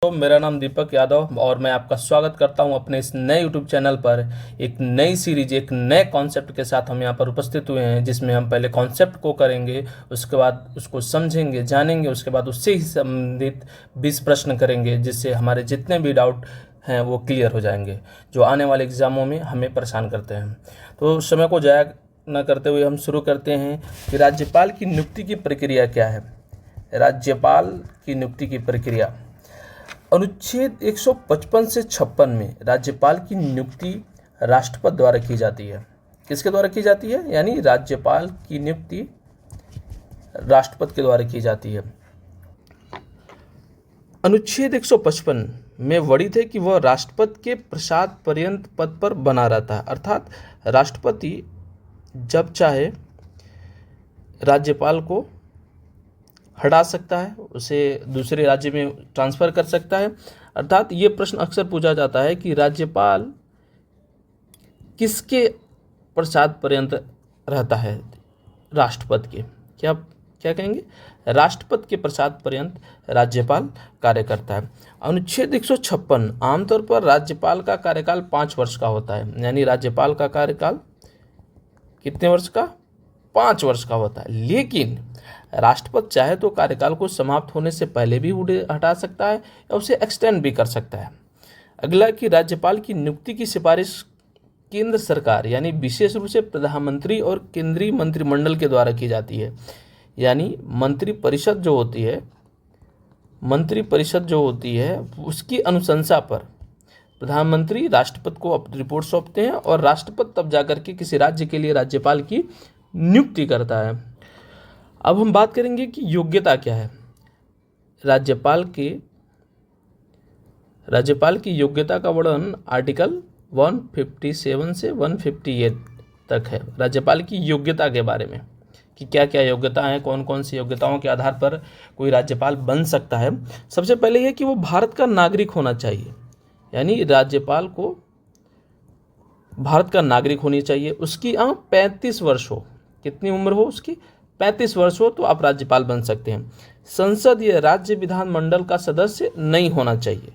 तो मेरा नाम दीपक यादव और मैं आपका स्वागत करता हूं अपने इस नए यूट्यूब चैनल पर। एक नई सीरीज, एक नए कॉन्सेप्ट के साथ हम यहां पर उपस्थित हुए हैं, जिसमें हम पहले कॉन्सेप्ट को करेंगे, उसके बाद उसको समझेंगे, जानेंगे, उसके बाद उससे ही संबंधित 20 प्रश्न करेंगे, जिससे हमारे जितने भी डाउट हैं वो क्लियर हो जाएंगे, जो आने वाले एग्जामों में हमें परेशान करते हैं। तो समय को जाया न करते हुए हम शुरू करते हैं कि राज्यपाल की नियुक्ति की प्रक्रिया क्या है। राज्यपाल की नियुक्ति की प्रक्रिया अनुच्छेद 155 से 56 में राज्यपाल की नियुक्ति राष्ट्रपति द्वारा की जाती है। किसके द्वारा की जाती है? यानी राज्यपाल की नियुक्ति राष्ट्रपति के द्वारा की जाती है। अनुच्छेद 155 में वर्णित है कि वह राष्ट्रपति के प्रसाद पर्यंत पद पर बना रहता है, अर्थात राष्ट्रपति जब चाहे राज्यपाल को हटा सकता है, उसे दूसरे राज्य में ट्रांसफ़र कर सकता है। अर्थात ये प्रश्न अक्सर पूछा जाता है कि राज्यपाल किसके प्रसाद पर्यंत रहता है? राष्ट्रपति के। क्या कहेंगे? राष्ट्रपति के प्रसाद पर्यंत राज्यपाल कार्य करता है। अनुच्छेद 156 आमतौर पर राज्यपाल का कार्यकाल 5 वर्ष का होता है, यानी राज्यपाल का कार्यकाल कितने वर्ष का? 5 वर्ष का होता है। लेकिन राष्ट्रपति चाहे तो कार्यकाल को समाप्त होने से पहले भी उन्हें हटा सकता है या उसे एक्सटेंड भी कर सकता है। अगला कि राज्यपाल की नियुक्ति की सिफारिश केंद्र सरकार यानी विशेष रूप से प्रधानमंत्री और केंद्रीय मंत्रिमंडल के द्वारा की जाती है। यानी मंत्रिपरिषद जो होती है उसकी अनुशंसा पर प्रधानमंत्री राष्ट्रपति को अपनी रिपोर्ट सौंपते हैं और राष्ट्रपति तब जाकर के किसी राज्य के लिए राज्यपाल की नियुक्ति करता है। अब हम बात करेंगे कि योग्यता क्या है। राज्यपाल की योग्यता का वर्णन आर्टिकल 157 से 158 तक है। राज्यपाल की योग्यता के बारे में कि क्या क्या योग्यता है, कौन कौन सी योग्यताओं के आधार पर कोई राज्यपाल बन सकता है। सबसे पहले यह कि वो भारत का नागरिक होना चाहिए, यानी राज्यपाल को भारत का नागरिक होनी चाहिए। उसकी 35 वर्ष हो। कितनी उम्र हो उसकी? 35 वर्ष हो तो आप राज्यपाल बन सकते हैं। संसद या राज्य विधानमंडल का सदस्य नहीं होना चाहिए,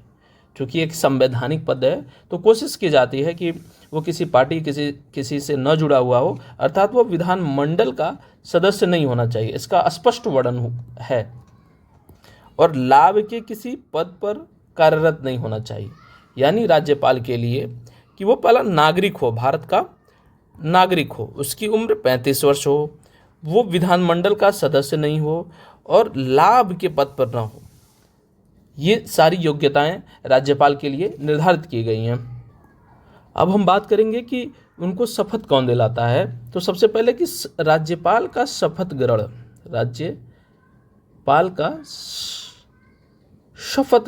क्योंकि एक संवैधानिक पद है, तो कोशिश की जाती है कि वो किसी पार्टी किसी से न जुड़ा हुआ हो, अर्थात वो विधानमंडल का सदस्य नहीं होना चाहिए, इसका स्पष्ट वर्णन है। और लाभ के किसी पद पर कार्यरत नहीं होना चाहिए, यानी राज्यपाल के लिए कि वो पहला नागरिक हो, भारत का नागरिक हो, उसकी उम्र 35 वर्ष हो, वो विधानमंडल का सदस्य नहीं हो और लाभ के पद पर ना हो। ये सारी योग्यताएं राज्यपाल के लिए निर्धारित की गई हैं। अब हम बात करेंगे कि उनको शपथ कौन दिलाता है। तो सबसे पहले कि राज्यपाल का शपथ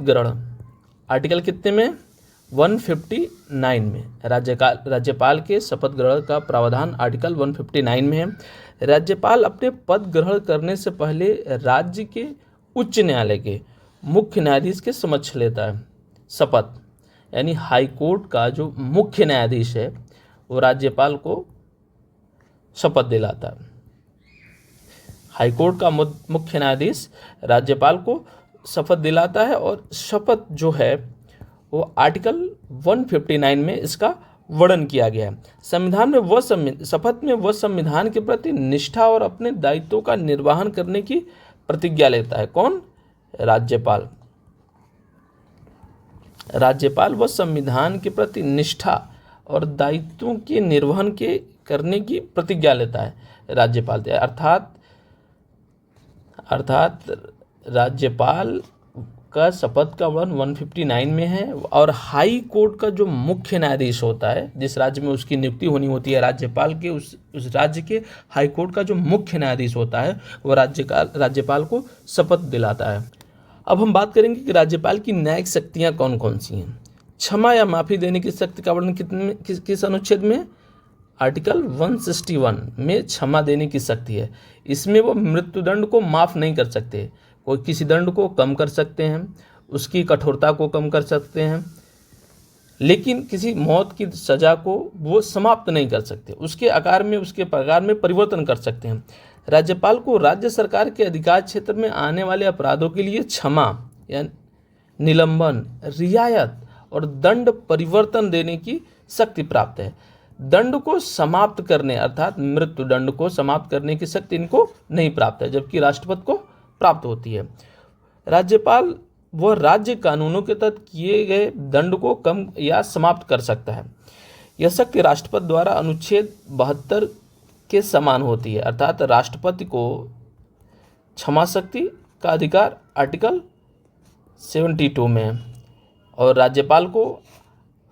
ग्रहण आर्टिकल कितने में? 159 में। राज्यपाल के शपथ ग्रहण का प्रावधान आर्टिकल 159 में है। राज्यपाल अपने पद ग्रहण करने से पहले राज्य के उच्च न्यायालय के मुख्य न्यायाधीश के समक्ष लेता है शपथ, यानी हाई कोर्ट का जो मुख्य न्यायाधीश है वो राज्यपाल को शपथ दिलाता है। हाई कोर्ट का मुख्य न्यायाधीश राज्यपाल को शपथ दिलाता है और शपथ जो है वो आर्टिकल 159 में इसका वर्णन किया गया है। संविधान में शपथ में वह संविधान के प्रति निष्ठा और अपने दायित्वों का निर्वहन करने की प्रतिज्ञा लेता है। कौन? राज्यपाल वह संविधान के प्रति निष्ठा और दायित्वों के निर्वहन करने की प्रतिज्ञा लेता है राज्यपाल। अर्थात राज्यपाल का शपथ का वर्णन 159 में है। और हाई कोर्ट का जो मुख्य न्यायाधीश होता है, जिस राज्य में उसकी नियुक्ति होनी होती है राज्यपाल के, उस राज्य के हाई कोर्ट का जो मुख्य न्यायाधीश होता है वो राज्यपाल को शपथ दिलाता है। अब हम बात करेंगे कि राज्यपाल की न्यायिक शक्तियाँ कौन कौन सी हैं। क्षमा या माफ़ी देने की शक्ति का वर्णन किस अनुच्छेद में? आर्टिकल 161 में क्षमा देने की शक्ति है। इसमें वो मृत्युदंड को माफ़ नहीं कर सकते, कोई किसी दंड को कम कर सकते हैं, उसकी कठोरता को कम कर सकते हैं, लेकिन किसी मौत की सज़ा को वो समाप्त नहीं कर सकते, उसके आकार में, उसके प्रकार में परिवर्तन कर सकते हैं। राज्यपाल को राज्य सरकार के अधिकार क्षेत्र में आने वाले अपराधों के लिए क्षमा निलंबन, रियायत और दंड परिवर्तन देने की शक्ति प्राप्त है। दंड को समाप्त करने अर्थात मृत्यु दंड को समाप्त करने की शक्ति इनको नहीं प्राप्त है, जबकि राष्ट्रपति को प्राप्त होती है। राज्यपाल वह राज्य कानूनों के तहत किए गए दंड को कम या समाप्त कर सकता है। यह शक्ति राष्ट्रपति द्वारा अनुच्छेद 72 के समान होती है, अर्थात राष्ट्रपति को क्षमा शक्ति का अधिकार आर्टिकल 72 में है और राज्यपाल को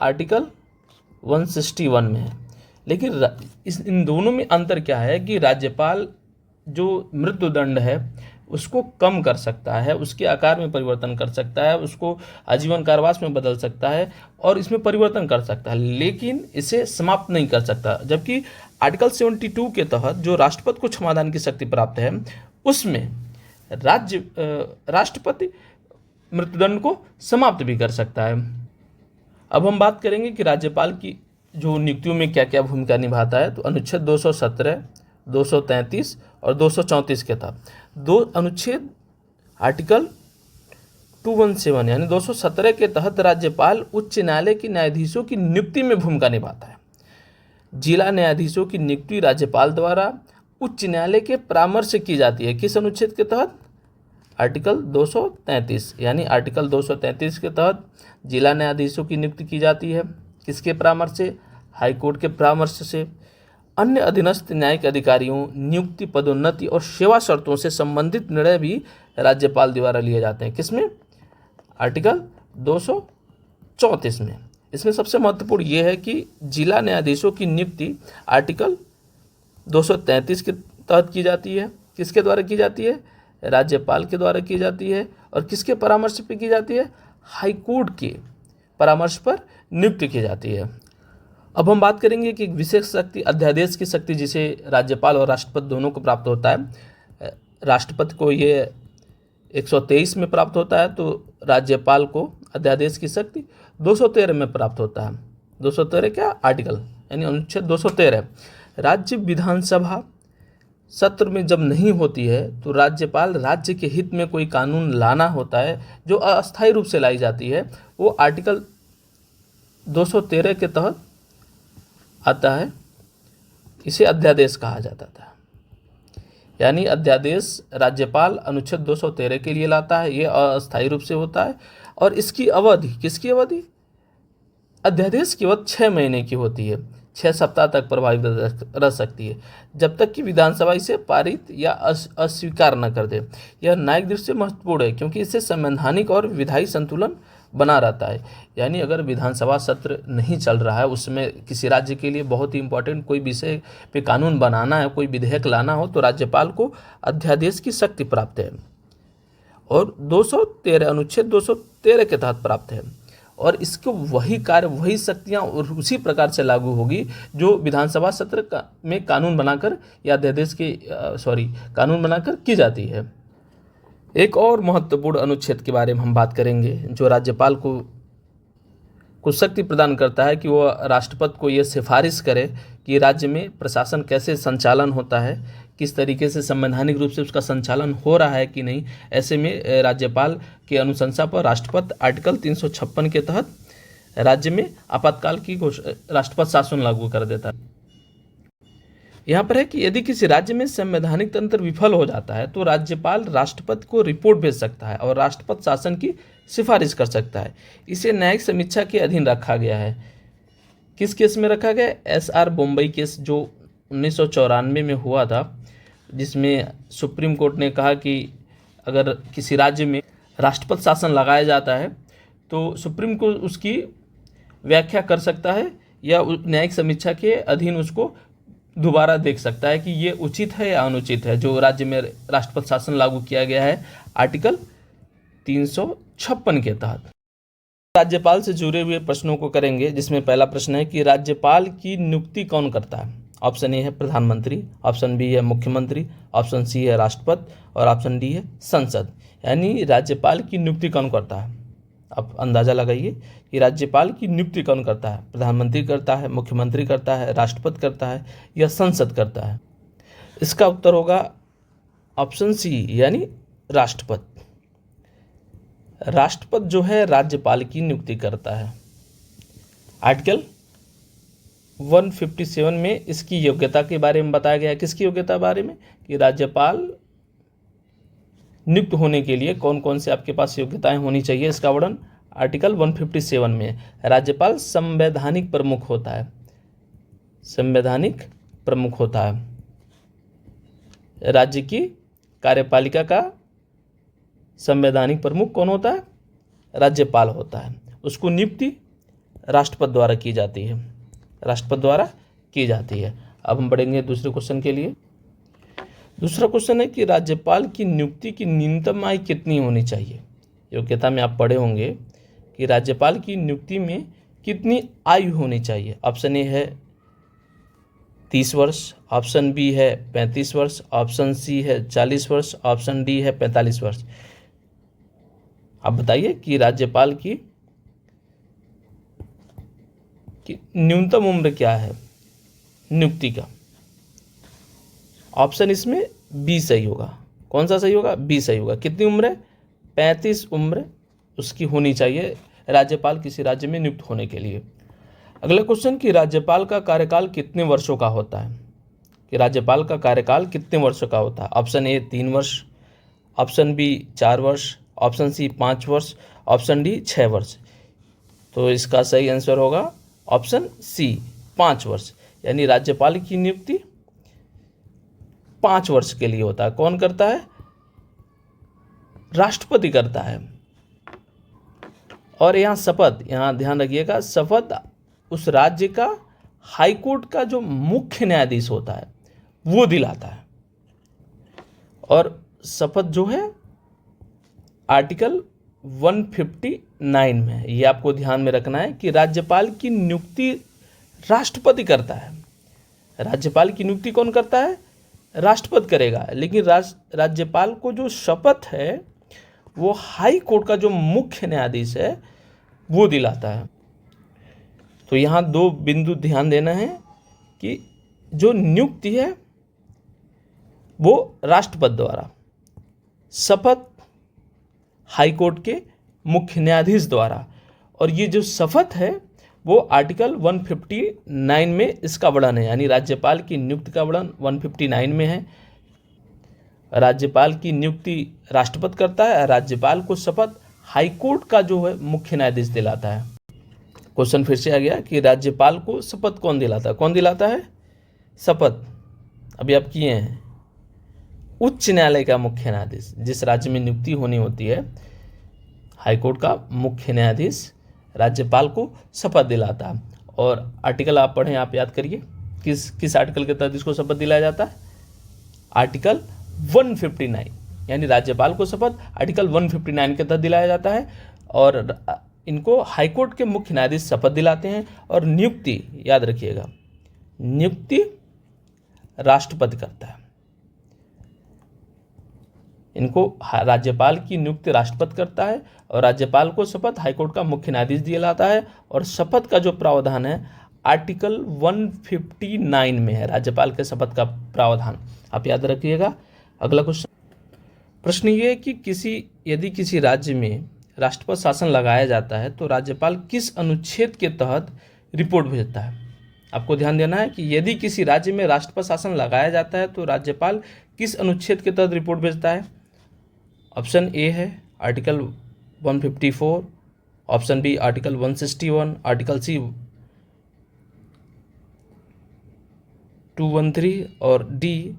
आर्टिकल 161 में है। लेकिन इन दोनों में अंतर क्या है कि राज्यपाल जो मृत्युदंड है उसको कम कर सकता है, उसके आकार में परिवर्तन कर सकता है, उसको आजीवन कारावास में बदल सकता है और इसमें परिवर्तन कर सकता है, लेकिन इसे समाप्त नहीं कर सकता। जबकि आर्टिकल 72 के तहत जो राष्ट्रपति को क्षमादान की शक्ति प्राप्त है उसमें राष्ट्रपति मृत्युदंड को समाप्त भी कर सकता है। अब हम बात करेंगे कि राज्यपाल की जो नियुक्तियों में क्या क्या भूमिका निभाता है। तो अनुच्छेद 217, 233 और 234 के तहत दो अनुच्छेद आर्टिकल 217 यानी 217 के तहत राज्यपाल उच्च न्यायालय के न्यायाधीशों की नियुक्ति में भूमिका निभाता है। जिला न्यायाधीशों की नियुक्ति राज्यपाल द्वारा उच्च न्यायालय के परामर्श से की जाती है। किस अनुच्छेद के तहत? आर्टिकल 233 यानी आर्टिकल 233 के तहत जिला न्यायाधीशों की नियुक्ति की जाती है। किसके परामर्श से? हाईकोर्ट के परामर्श से। अन्य अधीनस्थ न्यायिक अधिकारियों, नियुक्ति, पदोन्नति और सेवा शर्तों से संबंधित निर्णय भी राज्यपाल द्वारा लिए जाते हैं। किसमें? आर्टिकल 234 में। इसमें सबसे महत्वपूर्ण ये है कि जिला न्यायाधीशों की नियुक्ति आर्टिकल 233 के तहत की जाती है। किसके द्वारा की जाती है? राज्यपाल के द्वारा की जाती है। और किसके परामर्श पर की जाती है? हाईकोर्ट के परामर्श पर नियुक्ति की जाती है। अब हम बात करेंगे कि विशेष शक्ति, अध्यादेश की शक्ति जिसे राज्यपाल और राष्ट्रपति दोनों को प्राप्त होता है। राष्ट्रपति को ये 123 में प्राप्त होता है, तो राज्यपाल को अध्यादेश की शक्ति 213 में प्राप्त होता है। 213 क्या? आर्टिकल यानी अनुच्छेद 213। राज्य विधानसभा सत्र में जब नहीं होती है तो राज्यपाल राज्य के हित में कोई कानून लाना होता है जो अस्थायी रूप से लाई जाती है, वो आर्टिकल 213 के तहत आता है। इसे अध्यादेश कहा जाता था। यानी अध्यादेश राज्यपाल अनुच्छेद 213 के लिए लाता है, ये अस्थायी रूप से होता है और इसकी अवधि, किसकी अवधि? अध्यादेश की अवधि 6 महीने की होती है, 6 सप्ताह तक प्रभावी रह सकती है, जब तक कि विधानसभा इसे पारित या अस्वीकार न कर दे। यह न्यायिक दृष्टि से महत्वपूर्ण है क्योंकि इससे संवैधानिक और विधायी संतुलन बना रहता है। यानी अगर विधानसभा सत्र नहीं चल रहा है, उसमें किसी राज्य के लिए बहुत ही इंपॉर्टेंट कोई विषय पे कानून बनाना है, कोई विधेयक लाना हो, तो राज्यपाल को अध्यादेश की शक्ति प्राप्त है और 213 अनुच्छेद 213 के तहत प्राप्त है और इसको वही कार्य, वही शक्तियाँ और उसी प्रकार से लागू होगी जो विधानसभा सत्र में कानून बनाकर या अध्यादेश के कानून बनाकर की जाती है। एक और महत्वपूर्ण अनुच्छेद के बारे में हम बात करेंगे जो राज्यपाल को शक्ति प्रदान करता है कि वह राष्ट्रपति को यह सिफारिश करे कि राज्य में प्रशासन कैसे संचालन होता है, किस तरीके से संवैधानिक रूप से उसका संचालन हो रहा है कि नहीं। ऐसे में राज्यपाल की अनुशंसा पर राष्ट्रपति आर्टिकल 356 के तहत राज्य में आपातकाल की राष्ट्रपति शासन लागू कर देता है। यहाँ पर है कि यदि किसी राज्य में संवैधानिक तंत्र विफल हो जाता है तो राज्यपाल राष्ट्रपति को रिपोर्ट भेज सकता है और राष्ट्रपति शासन की सिफारिश कर सकता है। इसे न्यायिक समीक्षा के अधीन रखा गया है। किस केस में रखा गया? SR बम्बई केस जो 1994 में हुआ था, जिसमें सुप्रीम कोर्ट ने कहा कि अगर किसी राज्य में राष्ट्रपति शासन लगाया जाता है तो सुप्रीम कोर्ट उसकी व्याख्या कर सकता है या न्यायिक समीक्षा के अधीन उसको दोबारा देख सकता है कि ये उचित है या अनुचित है। जो राज्य में राष्ट्रपति शासन लागू किया गया है आर्टिकल 356 के तहत। राज्यपाल से जुड़े हुए प्रश्नों को करेंगे, जिसमें पहला प्रश्न है कि राज्यपाल की नियुक्ति कौन करता है? ऑप्शन ए है प्रधानमंत्री, ऑप्शन बी है मुख्यमंत्री, ऑप्शन सी है राष्ट्रपति और ऑप्शन डी है संसद। यानी राज्यपाल की नियुक्ति कौन करता है? आप अंदाज़ा लगाइए कि राज्यपाल की नियुक्ति कौन करता है? प्रधानमंत्री करता है, मुख्यमंत्री करता है, राष्ट्रपति करता है या संसद करता है? इसका उत्तर होगा ऑप्शन सी यानी राष्ट्रपति। राष्ट्रपति जो है राज्यपाल की नियुक्ति करता है। आर्टिकल 157 में इसकी योग्यता के बारे में बताया गया है। किसकी योग्यता बारे में? कि राज्यपाल नियुक्त होने के लिए कौन कौन से आपके पास योग्यताएं होनी चाहिए, इसका वर्णन आर्टिकल 157 में। राज्यपाल संवैधानिक प्रमुख होता है, संवैधानिक प्रमुख होता है। राज्य की कार्यपालिका का संवैधानिक प्रमुख कौन होता है? राज्यपाल होता है। उसको नियुक्ति राष्ट्रपति द्वारा की जाती है, राष्ट्रपति द्वारा की जाती है। अब हम बढ़ेंगे दूसरे क्वेश्चन के लिए। दूसरा क्वेश्चन है कि राज्यपाल की नियुक्ति की न्यूनतम आयु कितनी होनी चाहिए। योग्यता में आप पढ़े होंगे कि राज्यपाल की नियुक्ति में कितनी आयु होनी चाहिए। ऑप्शन ए है 30 वर्ष, ऑप्शन बी है 35 वर्ष, ऑप्शन सी है 40 वर्ष, ऑप्शन डी है 45 वर्ष। आप बताइए कि राज्यपाल की न्यूनतम उम्र क्या है नियुक्ति का। ऑप्शन इसमें बी सही होगा। कौन सा सही होगा? बी सही होगा। कितनी उम्र है? 35 उम्र उसकी होनी चाहिए राज्यपाल किसी राज्य में नियुक्त होने के लिए। अगला क्वेश्चन कि राज्यपाल का कार्यकाल कितने वर्षों का होता है, कि राज्यपाल का कार्यकाल कितने वर्षों का होता है। ऑप्शन ए 3 वर्ष, ऑप्शन बी 4 वर्ष, ऑप्शन सी 5 वर्ष, ऑप्शन डी 6 वर्ष। तो इसका सही आंसर होगा ऑप्शन सी 5 वर्ष। यानी राज्यपाल की नियुक्ति 5 वर्ष के लिए होता है। कौन करता है? राष्ट्रपति करता है। और यहाँ शपथ, यहाँ ध्यान रखिएगा, शपथ उस राज्य का हाईकोर्ट का जो मुख्य न्यायाधीश होता है वो दिलाता है। और शपथ जो है आर्टिकल 159 में है। ये आपको ध्यान में रखना है कि राज्यपाल की नियुक्ति राष्ट्रपति करता है। राज्यपाल की नियुक्ति कौन करता है? राष्ट्रपति करेगा। लेकिन राज्यपाल को जो शपथ है वो हाई कोर्ट का जो मुख्य न्यायाधीश है वो दिलाता है। तो यहाँ 2 बिंदु ध्यान देना है कि जो नियुक्ति है वो राष्ट्रपति द्वारा, शपथ हाई कोर्ट के मुख्य न्यायाधीश द्वारा। और ये जो शपथ है वो आर्टिकल 159 में इसका वर्णन है। यानी राज्यपाल की नियुक्ति का वर्णन 159 में है। राज्यपाल की नियुक्ति राष्ट्रपति करता है। राज्यपाल को शपथ हाईकोर्ट का जो है मुख्य न्यायाधीश दिलाता है। क्वेश्चन फिर से आ गया कि राज्यपाल को शपथ कौन दिलाता है? कौन दिलाता है शपथ? अभी आप किए हैं उच्च न्यायालय का मुख्य न्यायाधीश। जिस राज्य में नियुक्ति होनी होती है हाईकोर्ट का मुख्य न्यायाधीश राज्यपाल को शपथ दिलाता है। और आर्टिकल आप पढ़ें, आप याद करिए किस आर्टिकल के तहत इसको शपथ दिलाया जाता है? आर्टिकल 159। यानी राज्यपाल को शपथ आर्टिकल 159 के तहत दिलाया जाता है। और इनको हाईकोर्ट के मुख्य न्यायाधीश शपथ दिलाते हैं। और नियुक्ति याद रखिएगा, नियुक्ति राष्ट्रपति करता है। इनको राज्यपाल की नियुक्ति राष्ट्रपति करता है और राज्यपाल को शपथ हाईकोर्ट का मुख्य न्यायाधीश दिलाता है। और शपथ का जो प्रावधान है आर्टिकल 159 में है, राज्यपाल के शपथ का प्रावधान, आप याद रखिएगा। अगला प्रश्न ये है कि यदि किसी राज्य में राष्ट्रपति शासन लगाया जाता है तो राज्यपाल किस अनुच्छेद के तहत रिपोर्ट भेजता है। आपको ध्यान देना है कि यदि किसी राज्य में राष्ट्रपति शासन लगाया जाता है तो राज्यपाल किस अनुच्छेद के तहत रिपोर्ट भेजता है। ऑप्शन ए है article 154, option B article 161, article C 213 और डी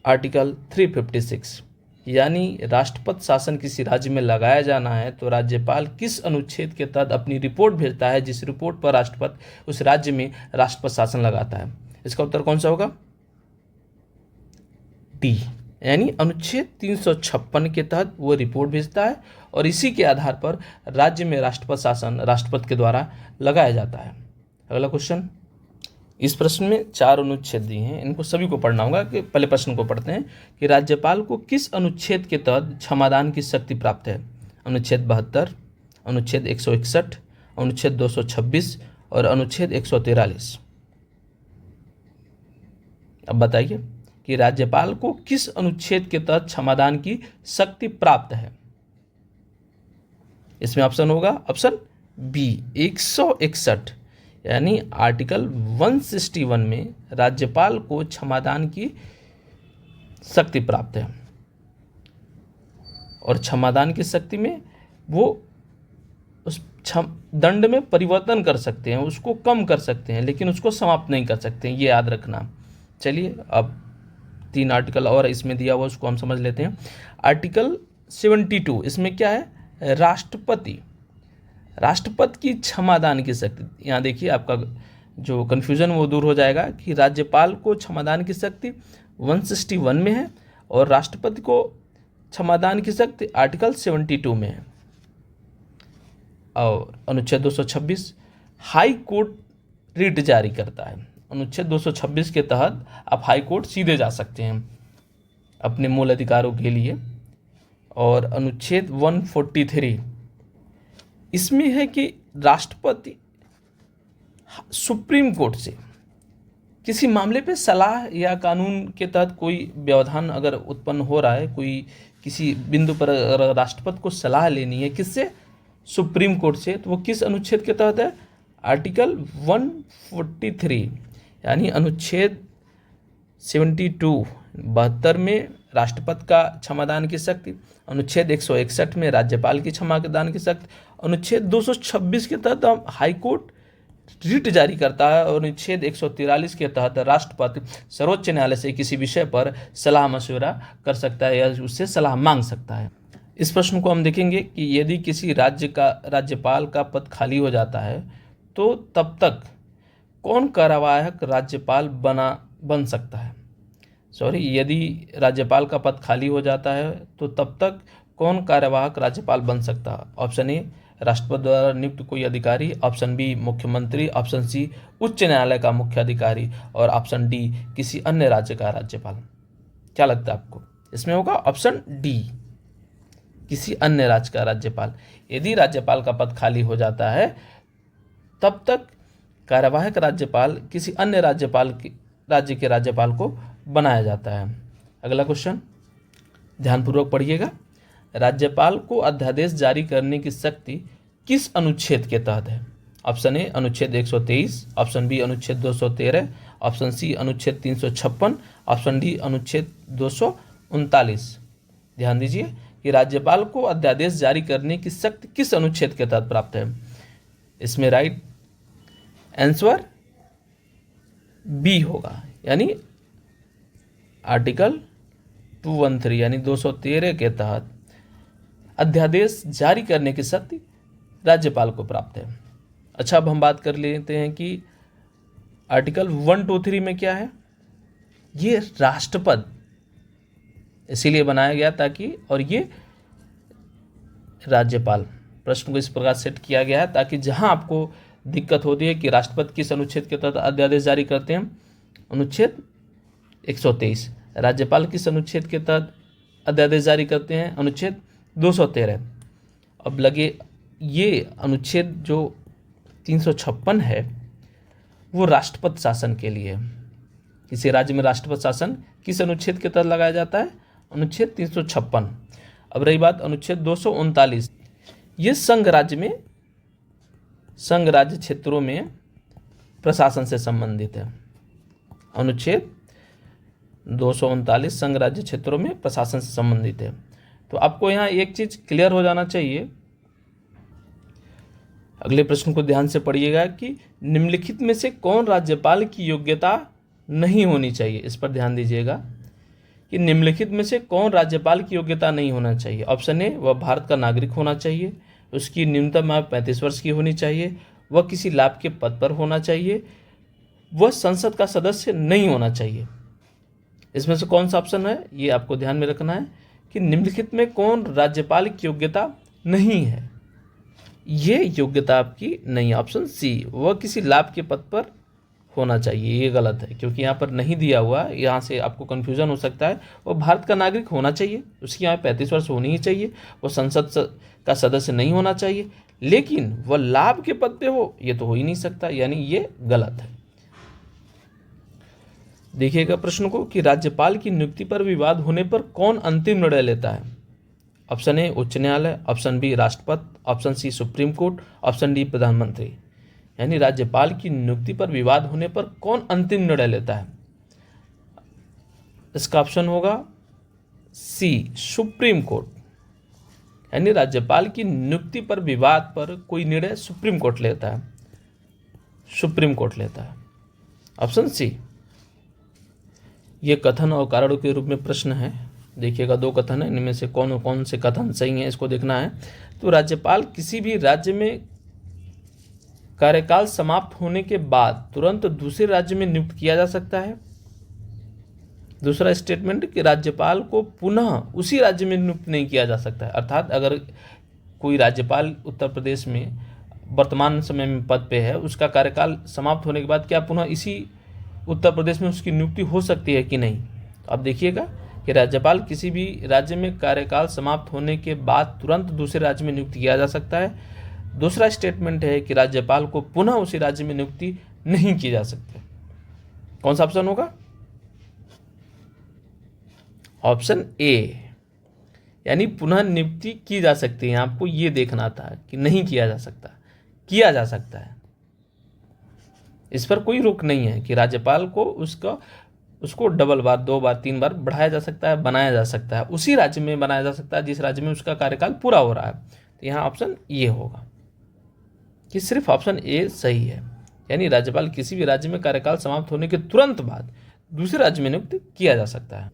आर्टिकल 356। यानी राष्ट्रपति शासन किसी राज्य में लगाया जाना है तो राज्यपाल किस अनुच्छेद के तहत अपनी रिपोर्ट भेजता है, जिस रिपोर्ट पर राष्ट्रपति उस राज्य में राष्ट्रपति शासन लगाता है। इसका उत्तर कौन सा होगा? डी, यानी अनुच्छेद 356 के तहत वो रिपोर्ट भेजता है और इसी के आधार पर राज्य में राष्ट्रपति शासन राष्ट्रपति के द्वारा लगाया जाता है। अगला क्वेश्चन, इस प्रश्न में 4 अनुच्छेद दिए हैं, इनको सभी को पढ़ना होगा। कि पहले प्रश्न को पढ़ते हैं कि राज्यपाल को किस अनुच्छेद के तहत क्षमादान की शक्ति प्राप्त है। अनुच्छेद 72, अनुच्छेद 161, अनुच्छेद 226 और अनुच्छेद 143। अब बताइए कि राज्यपाल को किस अनुच्छेद के तहत क्षमादान की शक्ति प्राप्त है। इसमें ऑप्शन होगा ऑप्शन बी 161, यानी आर्टिकल 161 में राज्यपाल को क्षमादान की शक्ति प्राप्त है। और क्षमादान की शक्ति में वो उस दंड में परिवर्तन कर सकते हैं, उसको कम कर सकते हैं, लेकिन उसको समाप्त नहीं कर सकते हैं, ये याद रखना। चलिए अब 3 आर्टिकल और इसमें दिया हुआ उसको हम समझ लेते हैं। आर्टिकल 72, इसमें क्या है, राष्ट्रपति की क्षमादान की शक्ति। यहाँ देखिए आपका जो कन्फ्यूजन वो दूर हो जाएगा कि राज्यपाल को क्षमादान की शक्ति 161 में है और राष्ट्रपति को क्षमादान की शक्ति आर्टिकल 72 में है। और अनुच्छेद 226 हाई कोर्ट रिट जारी करता है। अनुच्छेद 226 के तहत आप हाई कोर्ट सीधे जा सकते हैं अपने मूल अधिकारों के लिए। और अनुच्छेद 143 इसमें है कि राष्ट्रपति सुप्रीम कोर्ट से किसी मामले पे सलाह या कानून के तहत कोई व्यवधान अगर उत्पन्न हो रहा है, कोई किसी बिंदु पर राष्ट्रपति को सलाह लेनी है, किससे, सुप्रीम कोर्ट से, तो वो किस अनुच्छेद के तहत है, आर्टिकल 143, यानी अनुच्छेद 72 में राष्ट्रपति का क्षमादान की शक्ति, अनुच्छेद 161 में राज्यपाल की क्षमादान की शक्ति, अनुच्छेद 226 के तहत हाई कोर्ट रिट जारी करता है और अनुच्छेद 143 के तहत राष्ट्रपति सर्वोच्च न्यायालय से किसी विषय पर सलाह मशवरा कर सकता है या उससे सलाह मांग सकता है। इस प्रश्न को हम देखेंगे कि यदि किसी राज्य का राज्यपाल का पद खाली हो जाता है तो तब तक कौन कार्यवाहक राज्यपाल बन सकता है। यदि राज्यपाल का पद खाली हो जाता है तो तब तक कौन कार्यवाहक राज्यपाल बन सकता है। ऑप्शन ए राष्ट्रपति द्वारा नियुक्त कोई अधिकारी, ऑप्शन बी मुख्यमंत्री, ऑप्शन सी उच्च न्यायालय का मुख्य अधिकारी और ऑप्शन डी किसी अन्य राज्य का राज्यपाल। क्या लगता है आपको? इसमें होगा ऑप्शन डी, किसी अन्य राज्य का राज्यपाल। यदि राज्यपाल का पद खाली हो जाता है तब तक कार्यवाहक राज्यपाल किसी अन्य राज्य के राज्यपाल को बनाया जाता है। अगला क्वेश्चन ध्यानपूर्वक पढ़िएगा। राज्यपाल को अध्यादेश जारी करने की शक्ति किस अनुच्छेद के तहत है? ऑप्शन ए अनुच्छेद 123, ऑप्शन बी अनुच्छेद 213, ऑप्शन सी अनुच्छेद 356, ऑप्शन डी अनुच्छेद 239। ध्यान दीजिए कि राज्यपाल को अध्यादेश जारी करने की शक्ति किस अनुच्छेद के तहत प्राप्त है। इसमें राइट आंसर बी होगा, यानी आर्टिकल 213 यानी 213 के तहत अध्यादेश जारी करने की शक्ति राज्यपाल को प्राप्त है। अच्छा, अब हम बात कर लेते हैं कि आर्टिकल 123 में क्या है। ये राष्ट्रपति इसीलिए बनाया गया ताकि, और ये राज्यपाल, प्रश्न को इस प्रकार सेट किया गया है ताकि जहां आपको दिक्कत होती है कि राष्ट्रपति किस अनुच्छेद के तहत अध्यादेश जारी करते हैं, अनुच्छेद 123, राज्यपाल किस अनुच्छेद के तहत अध्यादेश जारी करते हैं, अनुच्छेद 213। अब लगे ये अनुच्छेद जो 356 है वो राष्ट्रपति शासन के लिए। किसी राज्य में राष्ट्रपति शासन किस अनुच्छेद के तहत लगाया जाता है, अनुच्छेद 356। अब रही बात अनुच्छेद 239, ये संघ राज्य क्षेत्रों में प्रशासन से संबंधित है। अनुच्छेद 239 संघ राज्य क्षेत्रों में प्रशासन से संबंधित है। तो आपको यहाँ एक चीज क्लियर हो जाना चाहिए, अगले प्रश्न को ध्यान से पढ़िएगा कि निम्नलिखित में से कौन राज्यपाल की योग्यता नहीं होनी चाहिए। इस पर ध्यान दीजिएगा कि निम्नलिखित में से कौन राज्यपाल की योग्यता नहीं होना चाहिए। ऑप्शन ए वह भारत का नागरिक होना चाहिए, उसकी न्यूनतम आयु 35 वर्ष की होनी चाहिए, वह किसी लाभ के पद पर होना चाहिए, वह संसद का सदस्य नहीं होना चाहिए। इसमें से कौन सा ऑप्शन है ये आपको ध्यान में रखना है कि निम्नलिखित में कौन राज्यपाल की योग्यता नहीं है। ये योग्यता आपकी नहीं है, ऑप्शन सी वह किसी लाभ के पद पर होना चाहिए। ये गलत है क्योंकि यहाँ पर नहीं दिया हुआ, यहाँ से आपको कन्फ्यूजन हो सकता है। वह भारत का नागरिक होना चाहिए, उसकी आयु 35 वर्ष होनी ही चाहिए, वह संसद का सदस्य नहीं होना चाहिए, लेकिन वह लाभ के पद पे हो ये तो हो ही नहीं सकता, यानी ये गलत है। देखिएगा प्रश्न को कि राज्यपाल की नियुक्ति पर विवाद होने पर कौन अंतिम निर्णय लेता है। ऑप्शन ए उच्च न्यायालय, ऑप्शन बी राष्ट्रपति, option C supreme court, option D प्रधानमंत्री। यानी राज्यपाल की नियुक्ति पर विवाद होने पर कौन अंतिम निर्णय लेता है? इसका ऑप्शन होगा सी सुप्रीम कोर्ट। यानी राज्यपाल की नियुक्ति पर विवाद पर कोई निर्णय सुप्रीम कोर्ट लेता है, सुप्रीम कोर्ट लेता है। Option C. ये कथन और कारण के रूप में प्रश्न है। देखिएगा 2 कथन है, इनमें से कौन कौन से कथन सही हैं इसको देखना है। तो राज्यपाल किसी भी राज्य में कार्यकाल समाप्त होने के बाद तुरंत दूसरे राज्य में नियुक्त किया जा सकता है। दूसरा स्टेटमेंट कि राज्यपाल को पुनः उसी राज्य में नियुक्त नहीं किया जा सकता है। अर्थात अगर कोई राज्यपाल उत्तर प्रदेश में वर्तमान समय में पद पे है, उसका कार्यकाल समाप्त होने के बाद क्या पुनः इसी उत्तर प्रदेश में उसकी नियुक्ति हो सकती है कि नहीं? तो अब देखिएगा कि राज्यपाल किसी भी राज्य में कार्यकाल समाप्त होने के बाद तुरंत दूसरे राज्य में नियुक्त किया जा सकता है। दूसरा स्टेटमेंट है कि राज्यपाल को पुनः उसी राज्य में नियुक्ति नहीं की जा सकती। कौन सा ऑप्शन होगा? ऑप्शन ए, यानी पुनः नियुक्ति की जा सकती है। आपको ये देखना था कि नहीं किया जा सकता, किया जा सकता है। इस पर कोई रोक नहीं है कि राज्यपाल को उसको डबल बार, 2 बार, 3 बार बढ़ाया जा सकता है, बनाया जा सकता है, उसी राज्य में बनाया जा सकता है जिस राज्य में उसका कार्यकाल पूरा हो रहा है। तो यहाँ ऑप्शन ये होगा कि सिर्फ ऑप्शन ए सही है। यानी राज्यपाल किसी भी राज्य में कार्यकाल समाप्त होने के तुरंत बाद दूसरे राज्य में नियुक्त किया जा सकता है।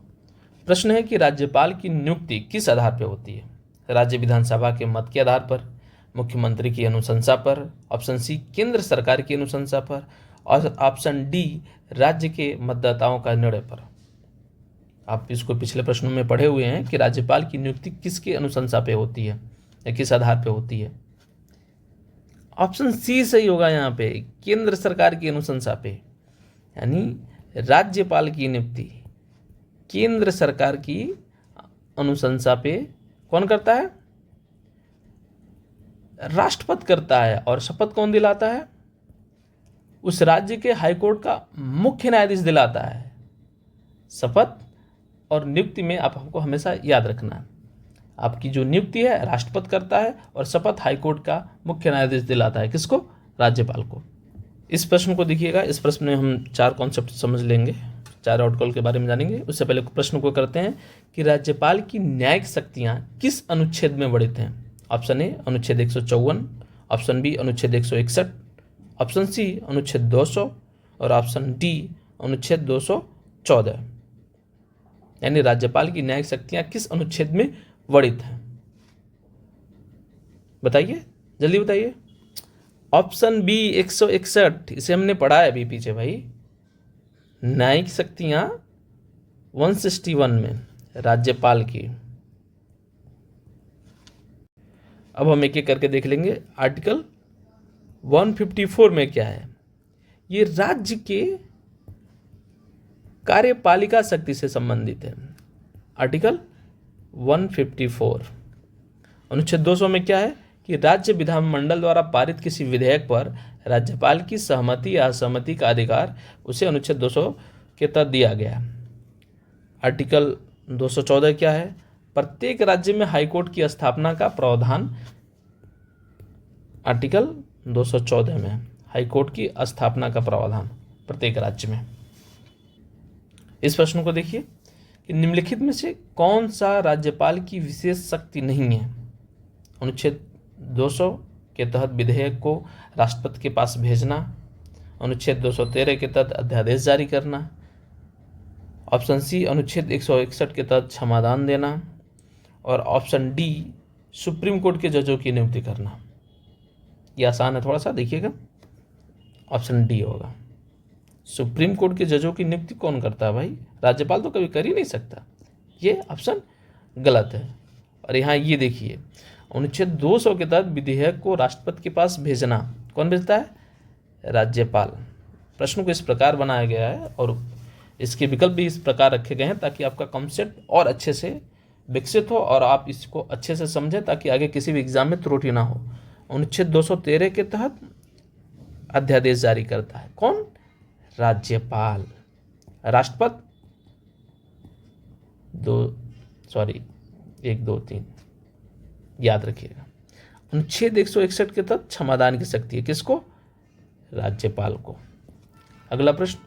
प्रश्न है कि राज्यपाल की नियुक्ति किस आधार पर होती है? राज्य विधानसभा के मत के आधार पर, मुख्यमंत्री की अनुशंसा पर, ऑप्शन सी केंद्र सरकार की अनुशंसा पर, और ऑप्शन डी राज्य के मतदाताओं का निर्णय पर। आप इसको पिछले प्रश्नों में पढ़े हुए हैं कि राज्यपाल की नियुक्ति किसकी अनुशंसा पे होती है या किस आधार पे होती है। ऑप्शन सी सही होगा यहाँ पे, केंद्र सरकार की अनुशंसा पे। यानी राज्यपाल की नियुक्ति केंद्र सरकार की अनुशंसा पे कौन करता है? राष्ट्रपति करता है। और शपथ कौन दिलाता है? उस राज्य के हाईकोर्ट का मुख्य न्यायाधीश दिलाता है। शपथ और नियुक्ति में आपको हमेशा याद रखना है, आपकी जो नियुक्ति है राष्ट्रपति करता है और शपथ हाईकोर्ट का मुख्य न्यायाधीश दिलाता है। किसको? राज्यपाल को। इस प्रश्न को देखिएगा, इस प्रश्न में हम 4 कॉन्सेप्ट समझ लेंगे, 4 आउटकॉल के बारे में जानेंगे। उससे पहले प्रश्न को करते हैं कि राज्यपाल की न्यायिक शक्तियाँ किस अनुच्छेद में वर्णित हैं? ऑप्शन ए अनुच्छेद 154, ऑप्शन बी अनुच्छेद 161, ऑप्शन सी अनुच्छेद 200 और ऑप्शन डी अनुच्छेद 214। यानी राज्यपाल की न्यायिक शक्तियां किस अनुच्छेद में वर्णित हैं? बताइए, जल्दी बताइए। ऑप्शन बी 161, इसे हमने पढ़ा है अभी पीछे भाई। न्यायिक शक्तियां 161 में राज्यपाल की। अब हम एक एक करके देख लेंगे। आर्टिकल 154 में क्या है? ये राज्य के कार्यपालिका शक्ति से संबंधित है। आर्टिकल 154। अनुच्छेद 200 में क्या है कि राज्य विधानमंडल द्वारा पारित किसी विधेयक पर राज्यपाल की सहमति या असहमति का अधिकार उसे अनुच्छेद 200 के तहत दिया गया है। आर्टिकल 214 क्या है? प्रत्येक राज्य में हाईकोर्ट की स्थापना का प्रावधान आर्टिकल 214 में हाईकोर्ट की स्थापना का प्रावधान प्रत्येक राज्य में। इस प्रश्न को देखिए कि निम्नलिखित में से कौन सा राज्यपाल की विशेष शक्ति नहीं है? अनुच्छेद 200 के तहत विधेयक को राष्ट्रपति के पास भेजना, अनुच्छेद 213 के तहत अध्यादेश जारी करना, ऑप्शन सी अनुच्छेद 161 के तहत क्षमादान देना, और ऑप्शन डी सुप्रीम कोर्ट के जजों की नियुक्ति करना। ये आसान है थोड़ा सा, देखिएगा। ऑप्शन डी होगा। सुप्रीम कोर्ट के जजों की नियुक्ति कौन करता है भाई? राज्यपाल तो कभी कर ही नहीं सकता। ये ऑप्शन गलत है। और यहाँ ये देखिए, अनुच्छेद 200 के तहत विधेयक को राष्ट्रपति के पास भेजना कौन भेजता है? राज्यपाल। प्रश्न को इस प्रकार बनाया गया है और इसके विकल्प भी इस प्रकार रखे गए हैं ताकि आपका कॉन्सेप्ट और अच्छे से विकसित हो और आप इसको अच्छे से समझें ताकि आगे किसी भी एग्जाम में त्रुटि ना हो। अनुच्छेद 213 के तहत अध्यादेश जारी करता है कौन? राज्यपाल। राष्ट्रपति 1 2 3 याद रखिएगा। अनुच्छेद 161 के तहत क्षमादान की शक्ति है किसको? राज्यपाल को। अगला प्रश्न,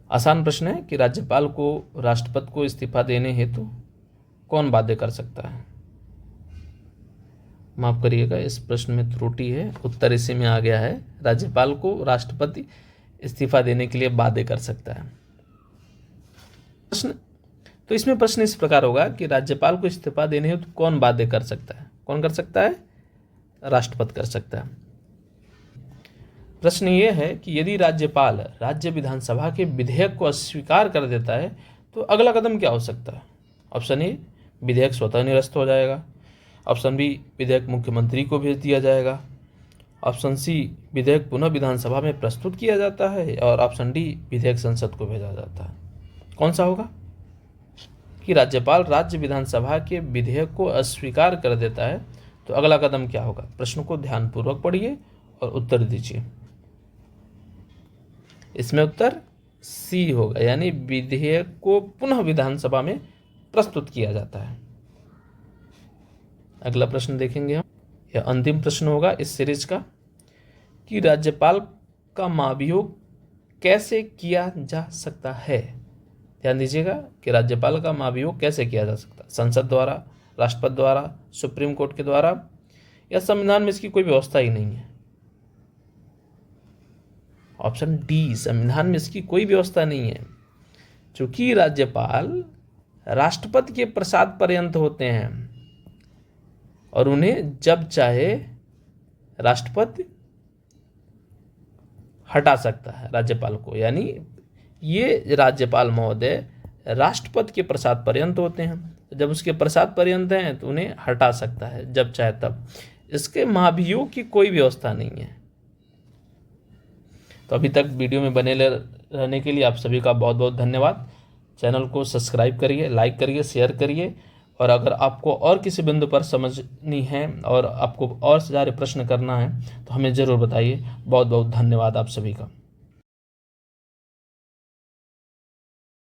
आसान प्रश्न है कि राज्यपाल को राष्ट्रपति को इस्तीफा देने हेतु कौन बाध्य कर सकता है? माफ करिएगा, इस प्रश्न में त्रुटि है, उत्तर इसी में आ गया है। राज्यपाल को राष्ट्रपति इस्तीफा देने के लिए बाध्य कर सकता है। प्रश्न, तो इसमें प्रश्न इस प्रकार होगा कि राज्यपाल को इस्तीफा देने हेतु कौन बाध्य कर सकता है? कौन कर सकता है? राष्ट्रपति कर सकता है। प्रश्न ये है कि यदि राज्यपाल राज्य विधानसभा के विधेयक को अस्वीकार कर देता है तो अगला कदम क्या हो सकता है? ऑप्शन ए, विधेयक स्वतः निरस्त हो जाएगा। ऑप्शन बी, विधेयक मुख्यमंत्री को भेज दिया जाएगा। ऑप्शन सी, विधेयक पुनः विधानसभा में प्रस्तुत किया जाता है। और ऑप्शन डी, विधेयक संसद को भेजा जाता है। कौन सा होगा? कि राज्यपाल राज्य विधानसभा के विधेयक को अस्वीकार कर देता है तो अगला कदम क्या होगा? प्रश्न को ध्यानपूर्वक पढ़िए और उत्तर दीजिए। इसमें उत्तर सी होगा, यानी विधेयक को पुनः विधानसभा में प्रस्तुत किया जाता है। अगला प्रश्न देखेंगे हम, यह अंतिम प्रश्न होगा इस सीरीज का, कि राज्यपाल का महाभियोग कैसे किया जा सकता है? ध्यान दीजिएगा कि राज्यपाल का महाभियोग कैसे किया जा सकता है? संसद द्वारा, राष्ट्रपति द्वारा, सुप्रीम कोर्ट के द्वारा, या संविधान में इसकी कोई व्यवस्था ही नहीं है? ऑप्शन डी, संविधान में इसकी कोई व्यवस्था नहीं है। चूंकि राज्यपाल राष्ट्रपति के प्रसाद पर्यंत होते हैं और उन्हें जब चाहे राष्ट्रपति हटा सकता है राज्यपाल को, यानी ये राज्यपाल महोदय राष्ट्रपति के प्रसाद पर्यंत होते हैं, जब उसके प्रसाद पर्यंत हैं तो उन्हें हटा सकता है जब चाहे तब। इसके महाभियोग की कोई व्यवस्था नहीं है। तो अभी तक वीडियो में बने रहने के लिए आप सभी का बहुत बहुत धन्यवाद। चैनल को सब्सक्राइब करिए, लाइक करिए, शेयर करिए, और अगर आपको और किसी बिंदु पर समझनी है और आपको और से ज़्यादा प्रश्न करना है तो हमें ज़रूर बताइए। बहुत बहुत धन्यवाद आप सभी का।